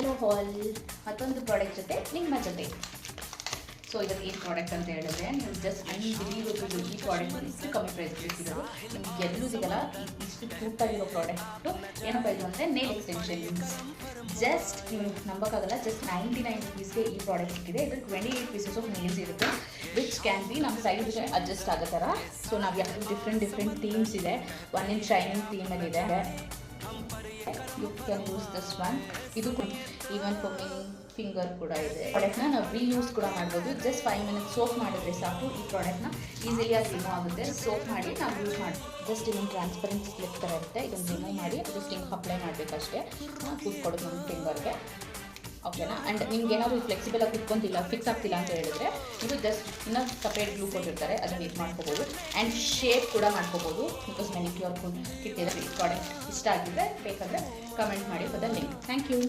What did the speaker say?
Hello ಹಾಲ್ ಮತ್ತೊಂದು product ಜೊತೆ ನಿಮ್ಮ ಜೊತೆ. ಸೊ ಇದಕ್ಕೆ ಏನು ಪ್ರಾಡಕ್ಟ್ ಅಂತ ಹೇಳಿದ್ರೆ ನೀವು ಜಸ್ಟ್ ಅನ್ಬಿಲೀವಬಲ್ ಈ ಪ್ರಾಡಕ್ಟ್ ಇಷ್ಟು ಕಮ್ಮಿ ಪ್ರೈಸ್ಗೆ ಸಿಗೋದು ನಿಮ್ಗೆ ಎಲ್ಲೂ ಸಿಗಲ್ಲ. ಇಷ್ಟು ಸೂಪರ್ ಪ್ರಾಡಕ್ಟು ಏನಪ್ಪ ಇದು ಅಂದರೆ ನೇಲ್ ಎಕ್ಸ್ಟೆನ್ಷನ್ಸ್. ಜಸ್ಟ್ ನೀವು ನಂಬೋಕ್ಕಾಗಲ್ಲ, ಜಸ್ಟ್ 99 ರುಪೀಸ್ಗೆ ಈ ಪ್ರಾಡಕ್ಟ್ ಸಿಕ್ಕಿದೆ. ಇದ್ರಲ್ಲಿ 28 ಪೀಸಸ್ ಆಫ್ ನೇಲ್ಸ್ ಇರುತ್ತೆ, ವಿಚ್ ಕ್ಯಾನ್ ಬಿ ನಮ್ಮ ಸೈಜ್ಗೆ ಅಡ್ಜಸ್ಟ್ ಆಗೋ ಥರ. ಸೊ ನಾವು ಯಾಕೆ ಡಿಫ್ರೆಂಟ್ ಥೀಮ್ಸ್ ಇದೆ. 1 in ಶೈನಿಂಗ್ ಥೀಮಲ್ಲಿದೆ. You can use this one. ಇದು ಈವನ್ ಫಾರ್ ಫಿಂಗರ್ ಕೂಡ ಇದೆ. ಪ್ರಾಡಕ್ಟ್ನ ನಾವು ರೀಯೂಸ್ ಕೂಡ ಮಾಡ್ಬೋದು. ಜಸ್ಟ್ 5 minutes ಸೋಪ್ ಮಾಡಿದ್ರೆ ಸಾಕು, ಈ ಪ್ರಾಡಕ್ಟ್ನ ಈಸಿಲಿಯಾಗಿ ರಿಮೂವ್ ಆಗುತ್ತೆ. ಸೋಪ್ ಮಾಡಿ ನಾವು ಯೂಸ್ ಮಾಡಿ ಜಸ್ಟ್ ಇದನ್ನು ಟ್ರಾನ್ಸ್ಪರೆಂಟ್ ಸ್ಲಿಪ್ ಥರ ಇರುತ್ತೆ, ಇದನ್ನು ರಿಮೂವ್ ಮಾಡಿ ಜಸ್ಟ್ ಹಿಂಗೆ ಅಪ್ಲೈ ಮಾಡಬೇಕಷ್ಟೇ. ಕೂತ್ಕೊಡೋದು ನಮ್ಮ ಫಿಂಗರ್ಗೆ, ಓಕೆನಾ. ಆ್ಯಂಡ್ ನಿಮ್ಗೆ ಏನಾದರೂ ಫ್ಲೆಕ್ಸಿಬಲ್ ಆಗಿ ಕುತ್ಕೊಂತಿಲ್ಲ, ಫಿಕ್ಸ್ ಆಗ್ತಿಲ್ಲ ಅಂತ ಹೇಳಿದ್ರೆ ನೀವು ಜಸ್ಟ್ ಇನ್ನೂ ಸಪ್ರೇಟ್ ಗ್ಲೂ ಕೊಟ್ಟಿರ್ತಾರೆ, ಅದನ್ನು ಇದು ಮಾಡ್ಕೋಬೋದು. ಆ್ಯಂಡ್ ಶೇಪ್ ಕೂಡ ಮಾಡ್ಕೋಬೋದು. ಬಿಕಾಸ್ ಮೆನಿಕ್ಯೂರ್ ಕಿಟ್ಟಿದ್ರೆ ಈ ಪ್ರಾಡಕ್ಟ್ ಇಷ್ಟ ಆಗಿದೆ, ಬೇಕಾದರೆ ಕಮೆಂಟ್ ಮಾಡಿ for the link. Thank you.